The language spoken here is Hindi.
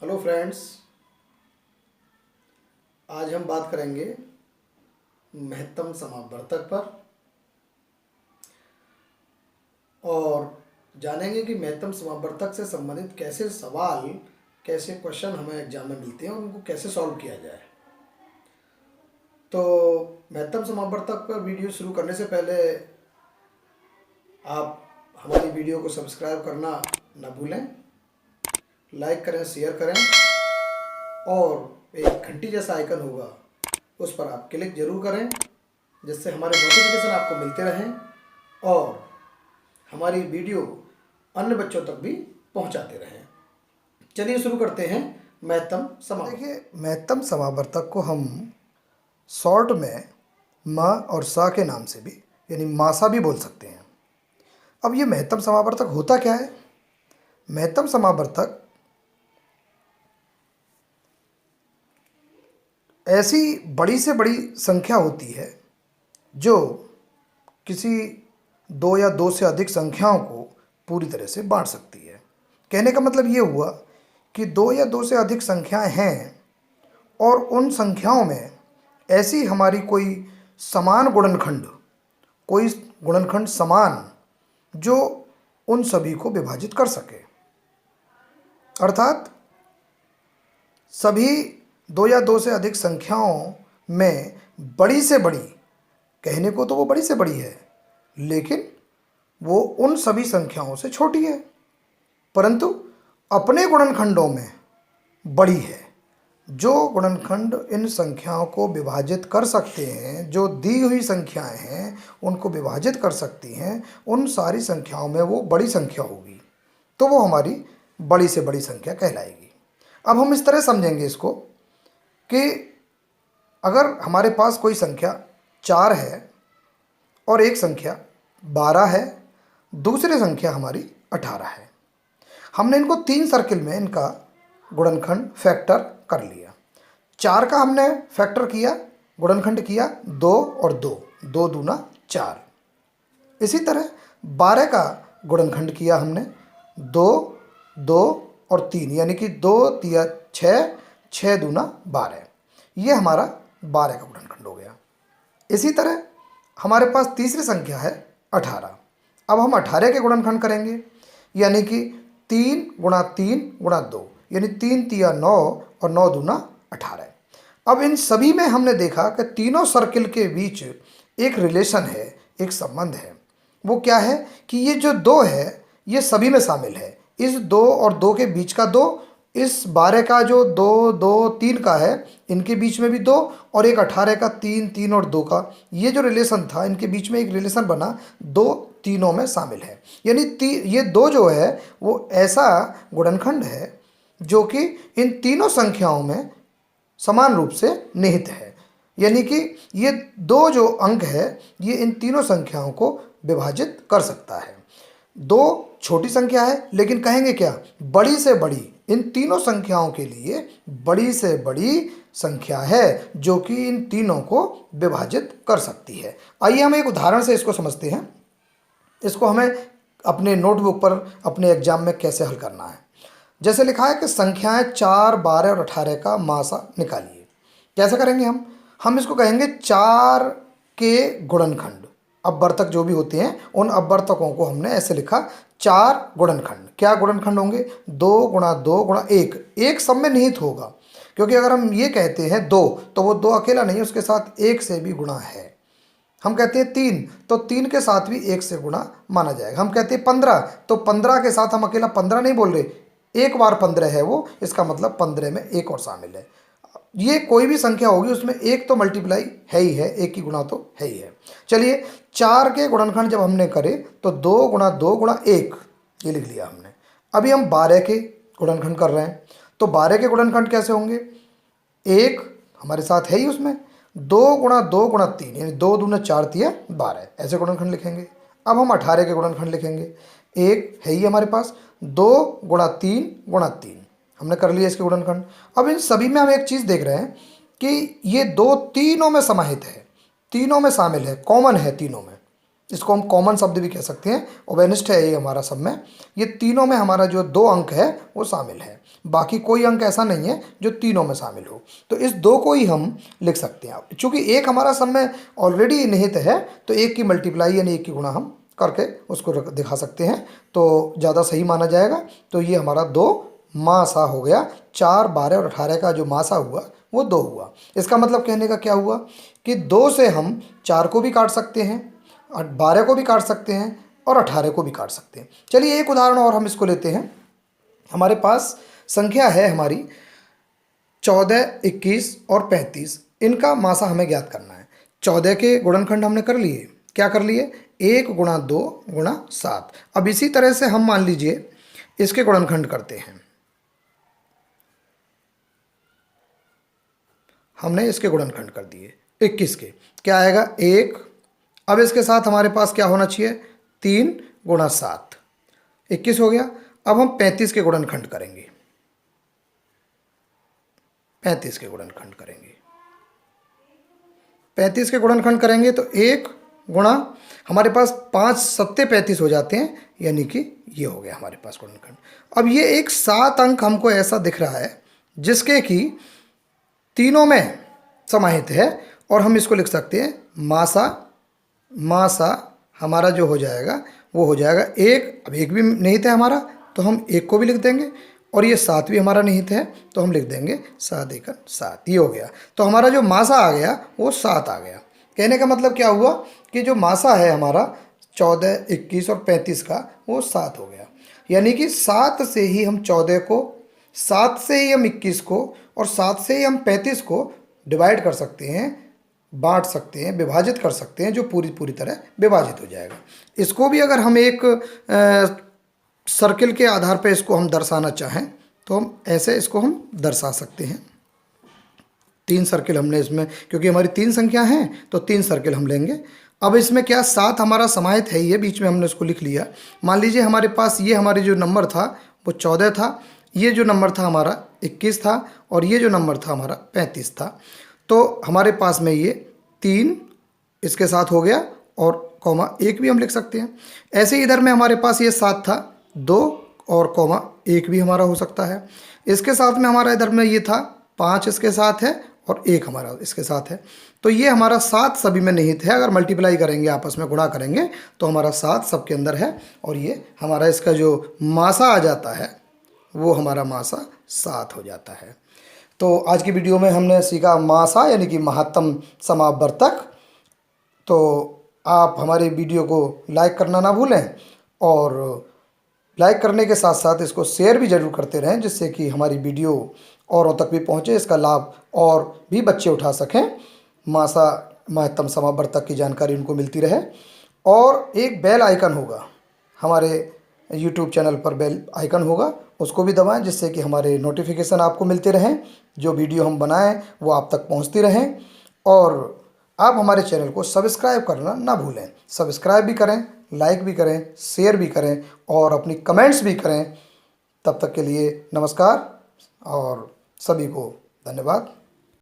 हेलो फ्रेंड्स, आज हम बात करेंगे महत्तम समापवर्तक पर और जानेंगे कि महत्तम समापवर्तक से संबंधित कैसे क्वेश्चन हमें एग्जाम में मिलते हैं और उनको कैसे सॉल्व किया जाए। तो महत्तम समापवर्तक पर वीडियो शुरू करने से पहले आप हमारी वीडियो को सब्सक्राइब करना न भूलें, लाइक करें, शेयर करें और एक घंटी जैसा आइकन होगा उस पर आप क्लिक जरूर करें, जिससे हमारे नोटिफिकेशन आपको मिलते रहें और हमारी वीडियो अन्य बच्चों तक भी पहुंचाते रहें। चलिए शुरू करते हैं महत्तम समापवर्तक। देखिए, महत्तम समापवर्तक को हम शॉर्ट में म और सा के नाम से भी यानी मासा भी बोल सकते हैं। अब ये महत्तम समापवर्तक होता क्या है? महत्तम समापवर्तक ऐसी बड़ी से बड़ी संख्या होती है जो किसी दो या दो से अधिक संख्याओं को पूरी तरह से बांट सकती है। कहने का मतलब ये हुआ कि दो या दो से अधिक संख्याएं हैं और उन संख्याओं में ऐसी हमारी कोई समान गुणनखंड समान जो उन सभी को विभाजित कर सके। अर्थात सभी दो या दो से अधिक संख्याओं में बड़ी से बड़ी, कहने को तो वो बड़ी से बड़ी है लेकिन वो उन सभी संख्याओं से छोटी है, परंतु अपने गुणनखंडों में बड़ी है। जो गुणनखंड इन संख्याओं को विभाजित कर सकते हैं, जो दी हुई संख्याएं हैं उनको विभाजित कर सकती हैं, उन सारी संख्याओं में वो बड़ी संख्या होगी, तो वो हमारी बड़ी से बड़ी संख्या कहलाएगी। अब हम इस तरह समझेंगे इसको कि अगर हमारे पास कोई संख्या 4 है और एक संख्या 12 है, दूसरी संख्या हमारी 18 है। हमने इनको 3 सर्किल में इनका गुणनखंड फैक्टर कर लिया। 4 का हमने फैक्टर किया, गुणनखंड किया 2 और 2, 2 दूना 4। इसी तरह 12 का गुणनखंड किया हमने 2, 2 और 3, यानी कि 2 तिया 6, 6 दूना 12। ये हमारा 12 का गुणनखंड हो गया। इसी तरह हमारे पास तीसरी संख्या है 18। अब हम 18 के गुणनखंड करेंगे, यानी कि 3 गुणा 3 गुणा 2, यानी 3 तिया 9 और 9 दूना 18। अब इन सभी में हमने देखा कि तीनों सर्किल के बीच एक रिलेशन है, एक संबंध है। वो क्या है कि ये जो 2 है ये सभी में शामिल है। इस 2 और 2 के बीच का 2, इस 12 का जो 2, 2, 3 का है इनके बीच में भी 2, और एक 18 का 3, 3 और 2 का, ये जो रिलेशन था इनके बीच में एक रिलेशन बना, 2 तीनों में शामिल है। यानी ये 2 जो है वो ऐसा गुणनखंड है जो कि इन तीनों संख्याओं में समान रूप से निहित है। यानी कि ये 2 जो अंक है ये इन तीनों संख्याओं को विभाजित कर सकता है। 2 छोटी संख्या है लेकिन कहेंगे क्या? बड़ी से बड़ी। इन तीनों संख्याओं के लिए बड़ी से बड़ी संख्या है जो कि इन तीनों को विभाजित कर सकती है। आइए हम एक उदाहरण से इसको समझते हैं। इसको हमें अपने नोटबुक पर अपने एग्जाम में कैसे हल करना है। जैसे लिखा है कि संख्याएं 4, 12 और 18 का मासा निकालिए। कैसे करेंगे हम इसको कहेंगे 4 के गुणनखंड। अपवर्तक जो भी होते हैं उन अपवर्तकों को हमने ऐसे लिखा 4 गुणनखंड। क्या गुणनखंड होंगे? 2 गुणा 2 गुणा 1, एक सब में निहित होगा, क्योंकि अगर हम ये कहते हैं 2 तो वो 2 अकेला नहीं, उसके साथ 1 से भी गुणा है। हम कहते हैं 3 तो 3 के साथ भी 1 से गुणा माना जाएगा। हम कहते हैं 15 तो 15 के साथ हम अकेला 15 नहीं बोल रहे, एक बार 15 है वो, इसका मतलब 15 में एक और शामिल है। ये कोई भी संख्या होगी उसमें एक तो मल्टीप्लाई है ही है, एक की गुणा तो है ही है। चलिए 4 के गुणनखंड जब हमने करे तो 2 गुणा 2 गुणा 1, ये लिख लिया हमने। अभी हम 12 के गुणनखंड कर रहे हैं, तो 12 के गुणनखंड कैसे होंगे? 1 हमारे साथ है ही उसमें, 2 गुणा 2 गुणा 3, यानी 2 दूना 4 तिया 12, ऐसे गुणनखंड लिखेंगे। अब हम 18 के गुणनखंड लिखेंगे। 1 है ही हमारे पास, 2 गुणा 3 गुणा 3, हमने कर लिया इसके गुणनखंड। अब इन सभी में हम एक चीज़ देख रहे हैं कि ये 2 तीनों में समाहित है, तीनों में शामिल है, कॉमन है तीनों में। इसको हम कॉमन शब्द भी कह सकते हैं, ओवेनिस्ट है ये हमारा सब में। ये तीनों में हमारा जो 2 अंक है वो शामिल है, बाकी कोई अंक ऐसा नहीं है जो तीनों में शामिल हो। तो इस 2 को ही हम लिख सकते हैं। चूँकि 1 हमारा सब में ऑलरेडी निहित है तो 1 की मल्टीप्लाई यानी 1 की गुणा हम करके उसको दिखा सकते हैं, तो ज़्यादा सही माना जाएगा। तो ये हमारा 2 मासा हो गया। 4, 12 और 18 का जो मासा हुआ वो 2 हुआ। इसका मतलब कहने का क्या हुआ कि 2 से हम 4 को भी काट सकते हैं, 12 को भी काट सकते हैं और 18 को भी काट सकते हैं। चलिए एक उदाहरण और हम इसको लेते हैं। हमारे पास संख्या है हमारी 14, 21 और 35। इनका मासा हमें ज्ञात करना है। 14 के गुणनखंड हमने कर लिए। क्या कर लिए? 1 गुणा 2 गुणा 7। अब इसी तरह से हम मान लीजिए इसके गुणनखंड करते हैं। हमने इसके गुणनखंड कर दिए 21 के। क्या आएगा? 1। अब इसके साथ हमारे पास क्या होना चाहिए? 3 गुणा 7, 21 हो गया। अब हम 35 के गुणनखंड करेंगे। 35 के गुणनखंड करेंगे। 35 के गुणनखंड करेंगे तो 1 गुणा, हमारे पास 5 सत्ते 35 हो जाते हैं, यानी कि ये हो गया हमारे पास गुणनखंड। अब ये एक 7 अंक हमको ऐसा दिख रहा है जिसके कि तीनों में समाहित है, और हम इसको लिख सकते हैं मासा। मासा हमारा जो हो जाएगा वो हो जाएगा 1। अब 1 भी निहित है हमारा तो हम 1 को भी लिख देंगे, और ये 7 भी हमारा निहित है तो हम लिख देंगे 7 × 7। ये हो गया। तो हमारा जो मासा आ गया वो 7 आ गया। कहने का मतलब क्या हुआ कि जो मासा है हमारा 14, 21 और 35 का वो 7 हो गया। यानी कि 7 से ही हम 14 को, 7 से ही हम 21 को और 7 से ही हम 35 को डिवाइड कर सकते हैं, बांट सकते हैं, विभाजित कर सकते हैं, जो पूरी तरह विभाजित हो जाएगा। इसको भी अगर हम एक सर्किल के आधार पर इसको हम दर्शाना चाहें तो हम ऐसे इसको हम दर्शा सकते हैं। 3 सर्किल हमने इसमें, क्योंकि हमारी 3 संख्या हैं तो 3 सर्किल हम लेंगे। अब इसमें क्या 7 हमारा समाहित है, ये बीच में हमने उसको लिख लिया। मान लीजिए हमारे पास ये हमारे जो नंबर था वो 14 था, ये जो नंबर था हमारा 21 था, और ये जो नंबर था हमारा 35 था। तो हमारे पास में ये 3 इसके साथ हो गया, और कॉमा 1 भी हम लिख सकते हैं। ऐसे इधर में हमारे पास ये 7 था, 2 और कॉमा 1 भी हमारा हो सकता है। इसके साथ में हमारा इधर में ये था 5 इसके साथ है, और 1 हमारा इसके साथ है। तो ये हमारा 7 सभी में निहित है। अगर मल्टीप्लाई करेंगे, आपस में गुणा करेंगे तो हमारा 7 सबके अंदर है, और ये हमारा इसका जो मासा आ जाता है वो हमारा मासा 7 हो जाता है। तो आज की वीडियो में हमने सीखा मासा यानी कि महत्तम समावर्तक। तो आप हमारे वीडियो को लाइक करना ना भूलें, और लाइक करने के साथ साथ इसको शेयर भी ज़रूर करते रहें, जिससे कि हमारी वीडियो औरों तक भी पहुँचे, इसका लाभ और भी बच्चे उठा सकें, मासा महत्तम समावर्तक की जानकारी उनको मिलती रहे। और एक बेल आइकन होगा हमारे यूट्यूब चैनल पर, बेल आइकन होगा, उसको भी दबाएं, जिससे कि हमारे नोटिफिकेशन आपको मिलते रहें, जो वीडियो हम बनाएं वो आप तक पहुंचती रहें। और आप हमारे चैनल को सब्सक्राइब करना ना भूलें। सब्सक्राइब भी करें, लाइक भी करें, शेयर भी करें, और अपनी कमेंट्स भी करें। तब तक के लिए नमस्कार और सभी को धन्यवाद।